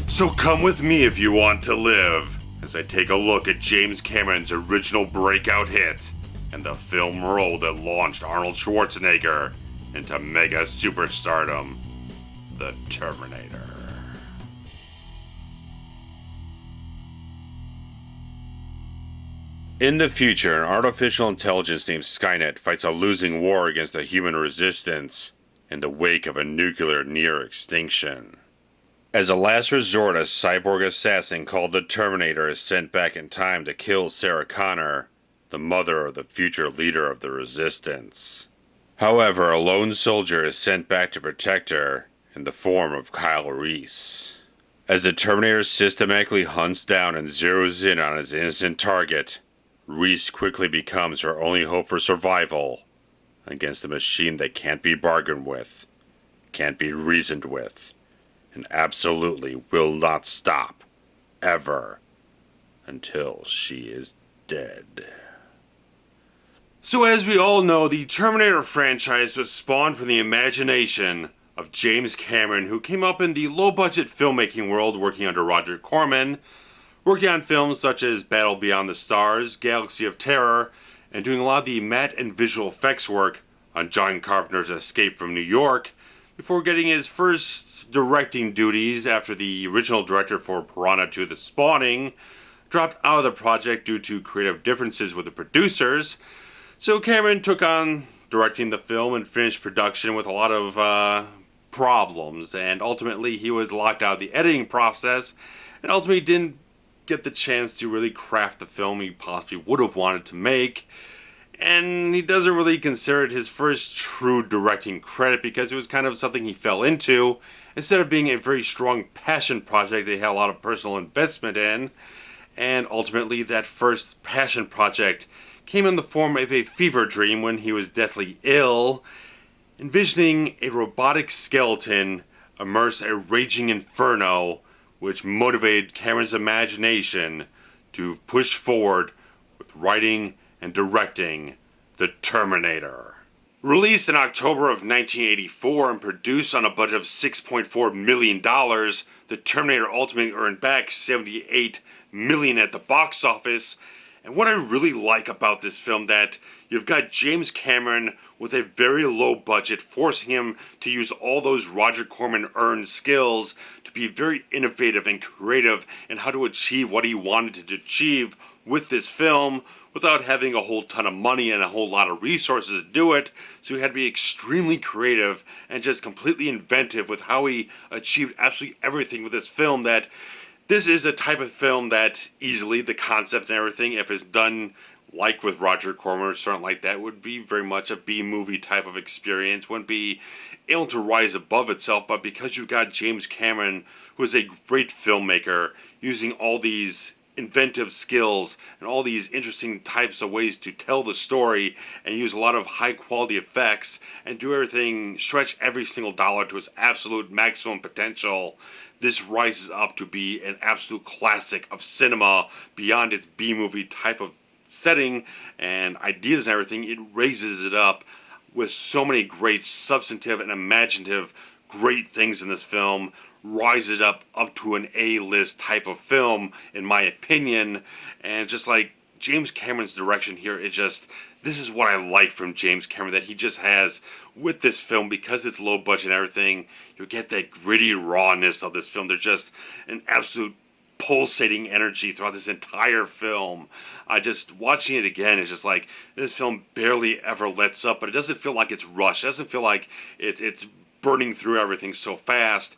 So come with me if you want to live, as I take a look at James Cameron's original breakout hit, and the film role that launched Arnold Schwarzenegger into mega superstardom, The Terminator. In the future, an artificial intelligence named Skynet fights a losing war against the human resistance in the wake of a nuclear near extinction. As a last resort, a cyborg assassin called the Terminator is sent back in time to kill Sarah Connor, the mother of the future leader of the Resistance. However, a lone soldier is sent back to protect her in the form of Kyle Reese. As the Terminator systematically hunts down and zeroes in on his innocent target, Reese quickly becomes her only hope for survival against a machine that can't be bargained with, can't be reasoned with, and absolutely will not stop, ever, until she is dead. So as we all know, the Terminator franchise was spawned from the imagination of James Cameron, who came up in the low-budget filmmaking world working under Roger Corman, working on films such as Battle Beyond the Stars, Galaxy of Terror, and doing a lot of the matte and visual effects work on John Carpenter's Escape from New York, before getting his first directing duties after the original director for Piranha 2: The Spawning dropped out of the project due to creative differences with the producers. So Cameron took on directing the film and finished production with a lot of problems, and ultimately he was locked out of the editing process, and ultimately didn't get the chance to really craft the film he possibly would have wanted to make. And he doesn't really consider it his first true directing credit because it was kind of something he fell into instead of being a very strong passion project that he had a lot of personal investment in. And ultimately that first passion project came in the form of a fever dream when he was deathly ill, envisioning a robotic skeleton immerse a raging inferno, which motivated Cameron's imagination to push forward with writing and directing The Terminator. Released in October of 1984 and produced on a budget of $6.4 million, The Terminator ultimately earned back $78 million at the box office. And what I really like about this film, that you've got James Cameron with a very low budget, forcing him to use all those Roger Corman earned skills to be very innovative and creative in how to achieve what he wanted to achieve with this film without having a whole ton of money and a whole lot of resources to do it. So he had to be extremely creative and just completely inventive with how he achieved absolutely everything with this film. That this is a type of film that easily, the concept and everything, if it's done like with Roger Corman or something like that, would be very much a B-movie type of experience, wouldn't be able to rise above itself. But because you've got James Cameron, who is a great filmmaker, using all these inventive skills and all these interesting types of ways to tell the story and use a lot of high quality effects and do everything, stretch every single dollar to its absolute maximum potential, this rises up to be an absolute classic of cinema beyond its B-movie type of setting and ideas and everything. It raises it up with so many great substantive and imaginative great things in this film, rises it up to an A-list type of film, in my opinion. And just like James Cameron's direction here, this is what I like from James Cameron, that he just has with this film, because it's low budget and everything, you get that gritty rawness of this film. There's just an absolute pulsating energy throughout this entire film. Just watching it again, it's just like, this film barely ever lets up, but it doesn't feel like it's rushed. It doesn't feel like it's burning through everything so fast,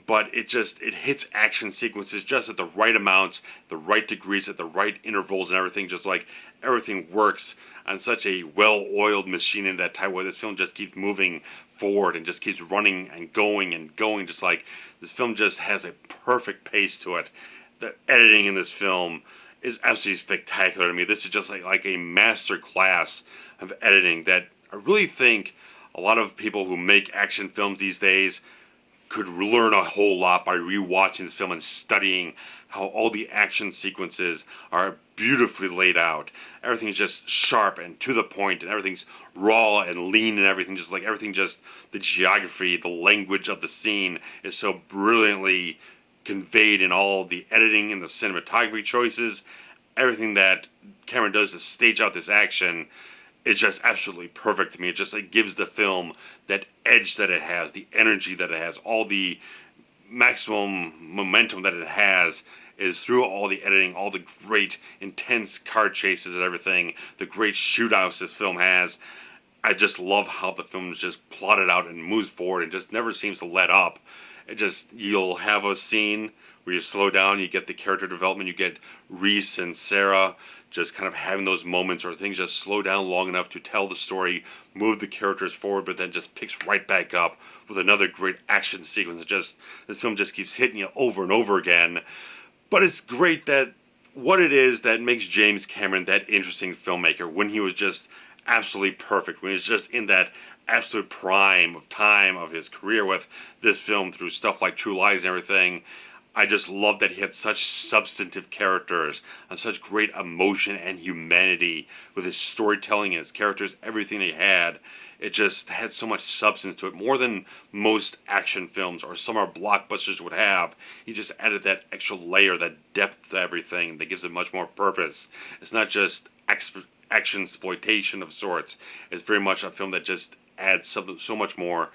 but it hits action sequences just at the right amounts, the right degrees, at the right intervals and everything. Just like everything works on such a well-oiled machine in that type, where this film just keeps moving forward and just keeps running and going and going. Just like this film just has a perfect pace to it. The editing in this film is absolutely spectacular to me. This is just like a master class of editing that I really think a lot of people who make action films these days could learn a whole lot by rewatching this film and studying how all the action sequences are beautifully laid out. Everything's just sharp and to the point, and everything's raw and lean and everything. Just like everything, just the geography, the language of the scene is so brilliantly conveyed in all the editing and the cinematography choices. Everything that Cameron does to stage out this action is just absolutely perfect to me. It just gives the film that edge that it has, the energy that it has, all the maximum momentum that it has is through all the editing, all the great intense car chases and everything, the great shootouts this film has. I just love how the film is just plotted out and moves forward and just never seems to let up. It just, you'll have a scene where you slow down, you get the character development, you get Reese and Sarah just kind of having those moments, or things just slow down long enough to tell the story, move the characters forward, but then just picks right back up with another great action sequence. This film just keeps hitting you over and over again. But it's great that what it is that makes James Cameron that interesting filmmaker, when he was just absolutely perfect, when he was just in that absolute prime of time of his career with this film, through stuff like True Lies and everything. I just love that he had such substantive characters and such great emotion and humanity with his storytelling and his characters, everything he had. It just had so much substance to it, more than most action films or some of our blockbusters would have. He just added that extra layer, that depth to everything that gives it much more purpose. It's not just action exploitation of sorts. It's very much a film that just adds so much more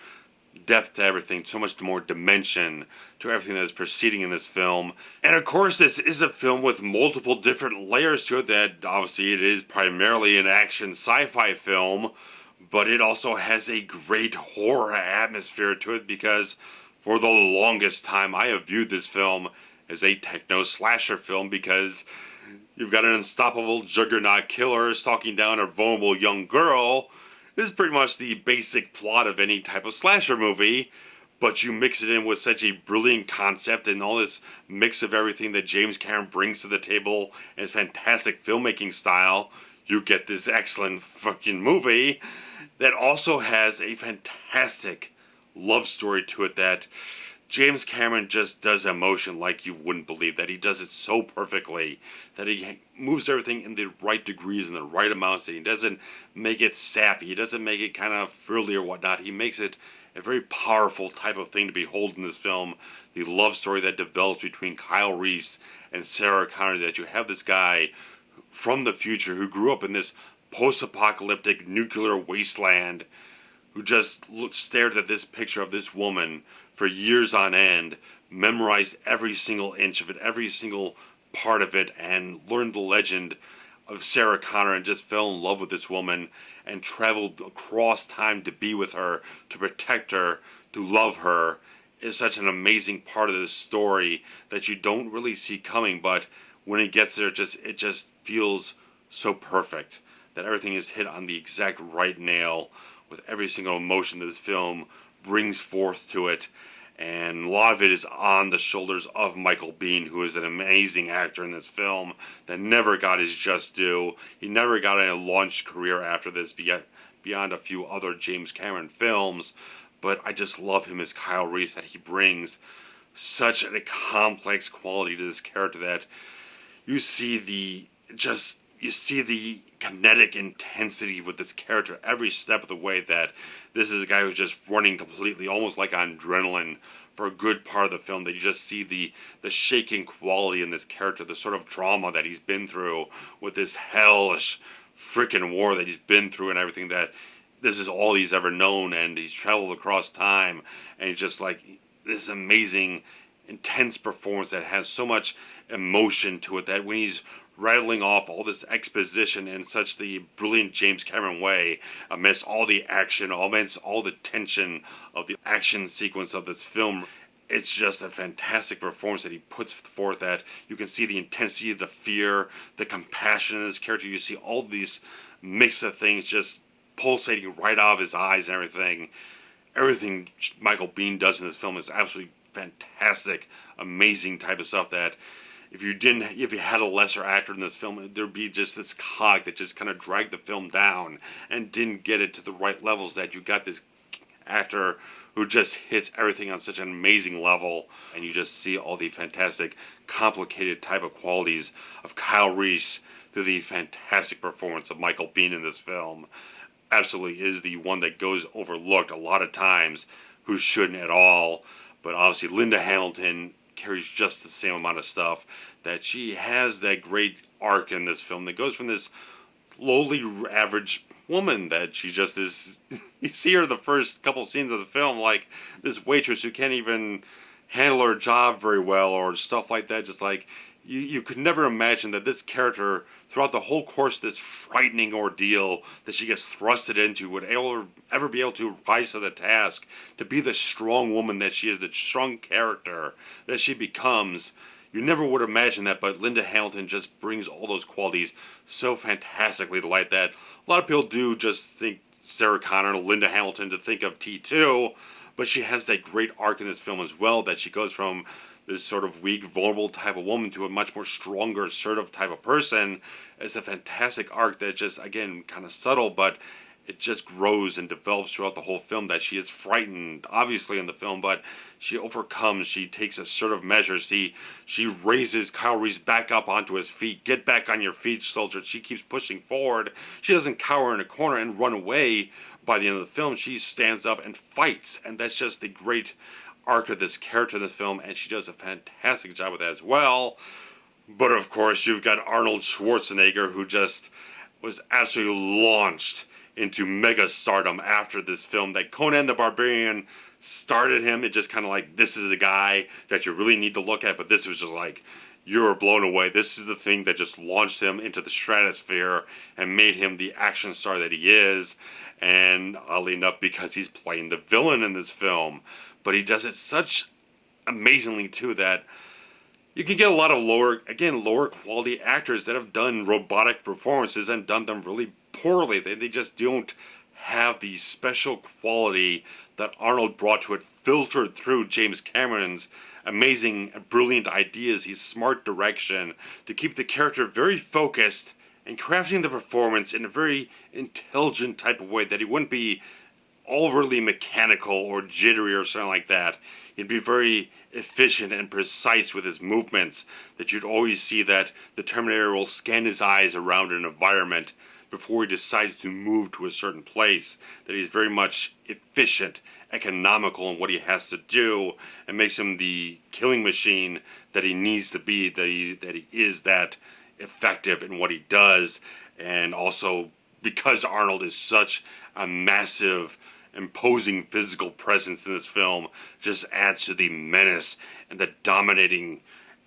depth to everything, so much more dimension to everything that is proceeding in this film. And of course, this is a film with multiple different layers to it. That obviously it is primarily an action sci-fi film, but it also has a great horror atmosphere to it, because for the longest time I have viewed this film as a techno slasher film, because you've got an unstoppable juggernaut killer stalking down a vulnerable young girl. This is pretty much the basic plot of any type of slasher movie, but you mix it in with such a brilliant concept and all this mix of everything that James Cameron brings to the table and his fantastic filmmaking style. You get this excellent fucking movie that also has a fantastic love story to it, that James Cameron just does emotion like you wouldn't believe, that he does it so perfectly, that he moves everything in the right degrees and the right amounts, that he doesn't make it sappy, he doesn't make it kind of frilly or whatnot. He makes it a very powerful type of thing to behold in this film. The love story that develops between Kyle Reese and Sarah Connor, that you have this guy from the future who grew up in this post-apocalyptic nuclear wasteland, who just stared at this picture of this woman for years on end, memorized every single inch of it, every single part of it, and learned the legend of Sarah Connor, and just fell in love with this woman and traveled across time to be with her, to protect her, to love her. Is such an amazing part of this story that you don't really see coming, but when it gets there, it just feels so perfect, that everything is hit on the exact right nail with every single emotion that this film brings forth to it. And a lot of it is on the shoulders of Michael Biehn, who is an amazing actor in this film that never got his just due. He never got a launched career after this, beyond a few other James Cameron films. But I just love him as Kyle Reese, that he brings such a complex quality to this character, that you see the kinetic intensity with this character every step of the way, that this is a guy who's just running completely, almost like on adrenaline for a good part of the film, that you just see the shaking quality in this character, the sort of trauma that he's been through with this hellish freaking war that he's been through and everything, that this is all he's ever known, and he's traveled across time, and he's just like this amazing, intense performance that has so much emotion to it, that when he's rattling off all this exposition in such the brilliant James Cameron way, amidst all the action, amidst all the tension of the action sequence of this film, it's just a fantastic performance that he puts forth, that you can see the intensity, the fear, the compassion in this character. You see all these mix of things just pulsating right out of his eyes and everything. Everything Michael Biehn does in this film is absolutely fantastic, amazing type of stuff, that if you had a lesser actor in this film, there'd be just this cog that just kind of dragged the film down and didn't get it to the right levels, that you got this actor who just hits everything on such an amazing level, and you just see all the fantastic, complicated type of qualities of Kyle Reese through the fantastic performance of Michael Biehn in this film. Absolutely is the one that goes overlooked a lot of times, who shouldn't at all. But obviously Linda Hamilton carries just the same amount of stuff. That she has that great arc in this film that goes from this lowly average woman that she just is. You see her the first couple scenes of the film, like this waitress who can't even handle her job very well or stuff like that. Just like you could never imagine that this character, throughout the whole course of this frightening ordeal that she gets thrusted into, would ever be able to rise to the task to be the strong woman that she is, the strong character that she becomes. You never would imagine that, but Linda Hamilton just brings all those qualities so fantastically to light that a lot of people do just think Sarah Connor and Linda Hamilton to think of T2, but she has that great arc in this film as well, that she goes from this sort of weak, vulnerable type of woman to a much more stronger, assertive type of person. It's a fantastic arc that just, again, kind of subtle, but it just grows and develops throughout the whole film, that she is frightened, obviously, in the film, but she overcomes, she takes assertive measures, she raises Kyle Reese back up onto his feet. Get back on your feet, soldier. She keeps pushing forward. She doesn't cower in a corner and run away by the end of the film. She stands up and fights, and that's just the great arc of this character in this film, and she does a fantastic job with that as well. But of course, you've got Arnold Schwarzenegger, who just was absolutely launched into mega stardom after this film. That Conan the Barbarian started him. It just kind of like, this is a guy that you really need to look at, but this was just like, you were blown away. This is the thing that just launched him into the stratosphere and made him the action star that he is. And oddly enough, because he's playing the villain in this film, but he does it such amazingly too that you can get a lot of lower quality actors that have done robotic performances and done them really poorly. They just don't have the special quality that Arnold brought to it, filtered through James Cameron's amazing, brilliant ideas, his smart direction to keep the character very focused and crafting the performance in a very intelligent type of way, that he wouldn't be overly mechanical or jittery or something like that. He'd be very efficient and precise with his movements, that you'd always see that the Terminator will scan his eyes around an environment before he decides to move to a certain place, that he's very much efficient, economical in what he has to do, and makes him the killing machine that he needs to be, that he is that effective in what he does. And also, because Arnold is such a massive, imposing physical presence in this film, just adds to the menace and the dominating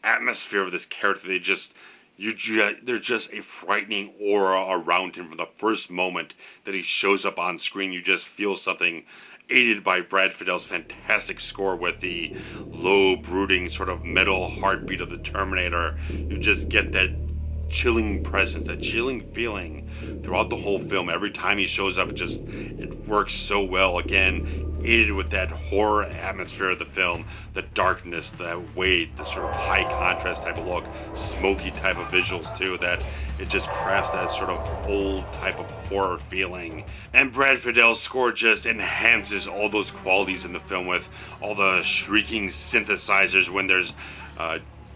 atmosphere of this character. There's just a frightening aura around him from the first moment that he shows up on screen. You just feel something, aided by Brad Fiedel's fantastic score with the low, brooding sort of metal heartbeat of the Terminator. You just get that chilling presence, that chilling feeling throughout the whole film. Every time he shows up, it works so well. Again, aided with that horror atmosphere of the film, the darkness, the weight, the sort of high contrast type of look, smoky type of visuals too, that it just crafts that sort of old type of horror feeling. And Brad Fiedel's score just enhances all those qualities in the film with all the shrieking synthesizers when there's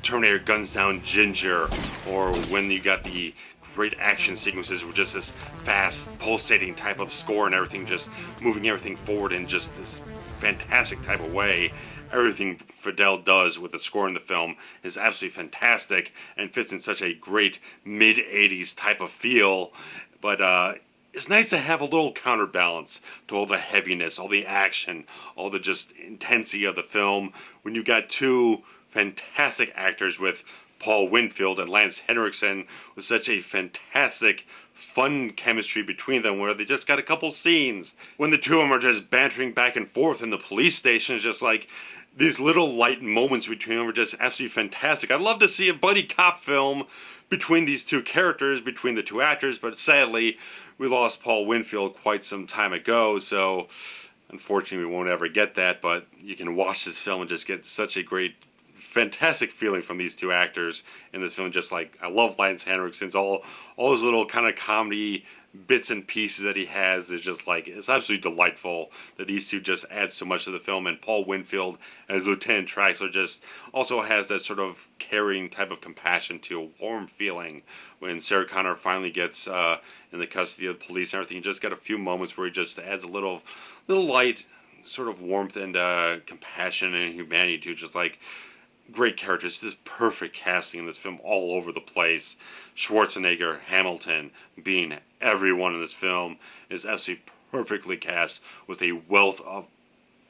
Terminator guns down Ginger, or when you got the great action sequences with just this fast, pulsating type of score and everything, just moving everything forward in just this fantastic type of way. Everything Fiedel does with the score in the film is absolutely fantastic and fits in such a great mid-80s type of feel. But it's nice to have a little counterbalance to all the heaviness, all the action, all the just intensity of the film, when you got two fantastic actors with Paul Winfield and Lance Henriksen, with such a fantastic, fun chemistry between them, where they just got a couple scenes when the two of them are just bantering back and forth in the police station. It's just like these little light moments between them are just absolutely fantastic. I'd love to see a buddy cop film between these two characters, between the two actors, but sadly we lost Paul Winfield quite some time ago, so unfortunately we won't ever get that. But you can watch this film and just get such a great, fantastic feeling from these two actors in this film. Just like, I love Lance Henriksen's all those little kind of comedy bits and pieces that he has. Is just like, it's absolutely delightful that these two just add so much to the film. And Paul Winfield as Lieutenant Traxler just also has that sort of caring type of compassion to a warm feeling when Sarah Connor finally gets in the custody of the police and everything. You just got a few moments where he just adds a little light sort of warmth and compassion and humanity to just like great characters, this perfect casting in this film all over the place. Schwarzenegger, Hamilton, Biehn, everyone in this film is absolutely perfectly cast with a wealth of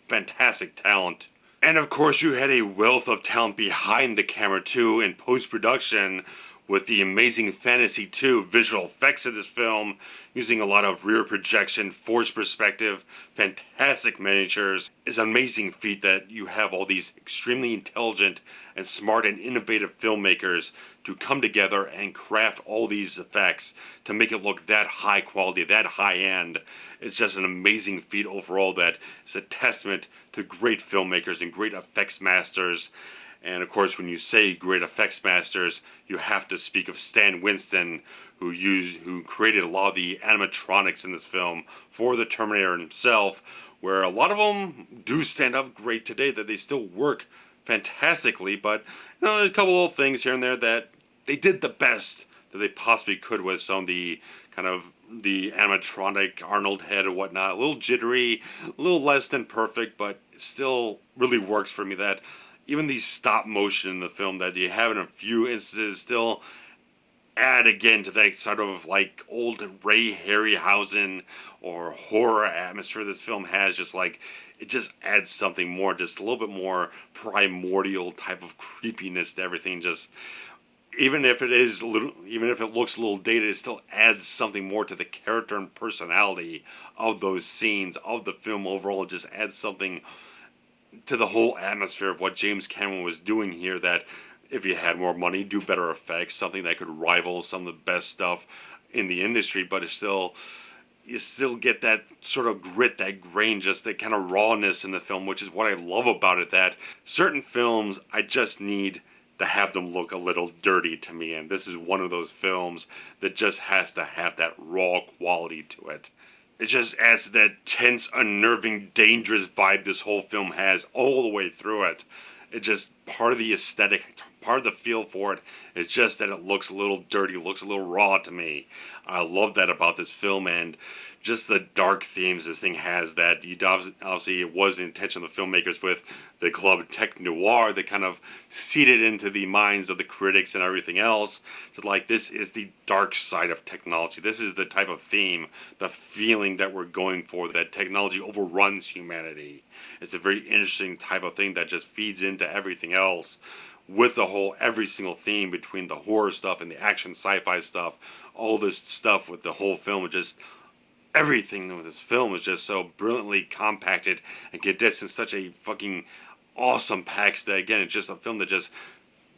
fantastic talent. And of course, you had a wealth of talent behind the camera too in post-production with the amazing Fantasy 2 visual effects of this film, using a lot of rear projection, forced perspective, fantastic miniatures. It's an amazing feat that you have all these extremely intelligent and smart and innovative filmmakers to come together and craft all these effects to make it look that high quality, that high end. It's just an amazing feat overall that is a testament to great filmmakers and great effects masters. And of course, when you say great effects masters, you have to speak of Stan Winston, who created a lot of the animatronics in this film for the Terminator himself, where a lot of them do stand up great today, that they still work fantastically. But there's a couple of things here and there that they did the best that they possibly could with some of the kind of the animatronic Arnold head or whatnot. A little jittery, a little less than perfect, but it still really works for me that even the stop motion in the film that you have in a few instances still add again to that sort of like old Ray Harryhausen or horror atmosphere this film has. Just like, it just adds something more, just a little bit more primordial type of creepiness to everything. Just even if it looks a little dated, it still adds something more to the character and personality of those scenes, of the film overall. It just adds something to the whole atmosphere of what James Cameron was doing here, that if you had more money, do better effects, something that could rival some of the best stuff in the industry, but it's still, you still get that sort of grit, that grain, just that kind of rawness in the film, which is what I love about it, that certain films, I just need to have them look a little dirty to me, and this is one of those films that just has to have that raw quality to it. It just adds to that tense, unnerving, dangerous vibe this whole film has all the way through it. It just, part of the aesthetic, part of the feel for it is just that it looks a little dirty, looks a little raw to me. I love that about this film, and just the dark themes this thing has, that obviously it was the intention of the filmmakers with the club tech noir that kind of seeded into the minds of the critics and everything else. Just like, this is the dark side of technology. This is the type of theme, the feeling that we're going for, that technology overruns humanity. It's a very interesting type of thing that just feeds into everything else, with the whole, every single theme between the horror stuff and the action sci-fi stuff, all this stuff with the whole film. Just everything with this film is just so brilliantly compacted and condensed in such a fucking awesome package that, again, it's just a film that just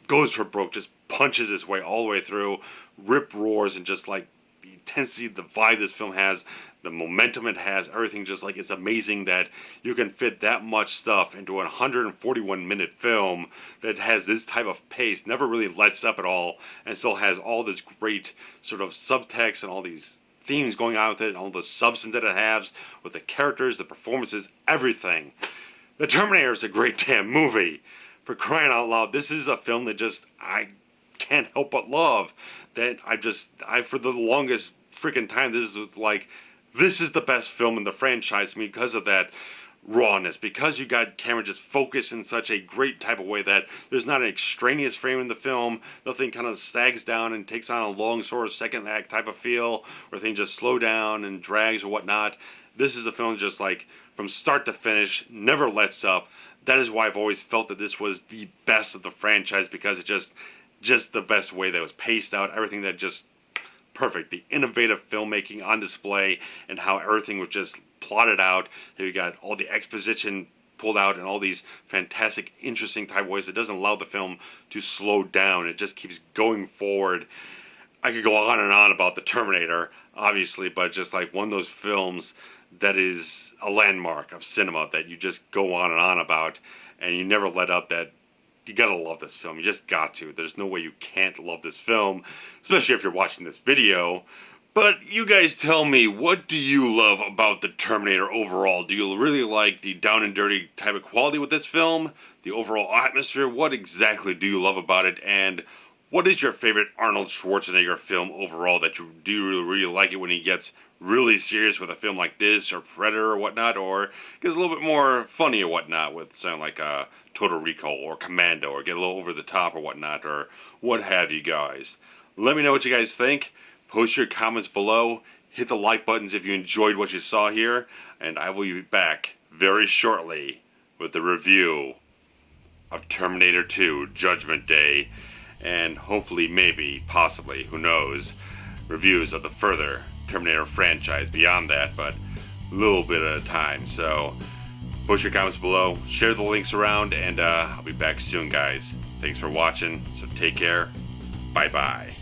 goes for broke, just punches its way all the way through, rip roars, and just like the intensity, the vibe this film has, the momentum it has, everything. Just like, it's amazing that you can fit that much stuff into a 141-minute film that has this type of pace, never really lets up at all, and still has all this great sort of subtext and all these themes going on with it, and all the substance that it has with the characters, the performances, everything. The Terminator is a great damn movie. For crying out loud, this is a film that just, I can't help but love. That I for the longest freaking time, this is the best film in the franchise to me, because of that rawness, because you got Cameron just focused in such a great type of way that there's not an extraneous frame in the film, nothing kind of sags down and takes on a long sort of second act type of feel where things just slow down and drags or whatnot. This is a film just like, from start to finish, never lets up. That is why I've always felt that this was the best of the franchise, because it just the best way that it was paced out, everything that just perfect. The innovative filmmaking on display, and how everything was just plotted out. Here you got all the exposition pulled out in all these fantastic, interesting type ways. It doesn't allow the film to slow down. It just keeps going forward. I could go on and on about the Terminator, obviously, but just like one of those films that is a landmark of cinema that you just go on and on about, and you never let up. That you gotta love this film. You just got to. There's no way you can't love this film, especially if you're watching this video. But you guys tell me, what do you love about the Terminator overall? Do you really like the down and dirty type of quality with this film? The overall atmosphere? What exactly do you love about it? And what is your favorite Arnold Schwarzenegger film overall, that you do really like it when he gets really serious with a film like this, or Predator or whatnot, or gets a little bit more funny or whatnot with something like Total Recall or Commando, or get a little over the top or whatnot, or what have you guys. Let me know what you guys think. Post your comments below. Hit the like buttons if you enjoyed what you saw here, and I will be back very shortly with the review of Terminator 2 Judgment Day, and hopefully, maybe, possibly, who knows, reviews of the further Terminator franchise beyond that, but a little bit at a time. So post your comments below, share the links around, and I'll be back soon, guys. Thanks for watching, so take care. Bye bye.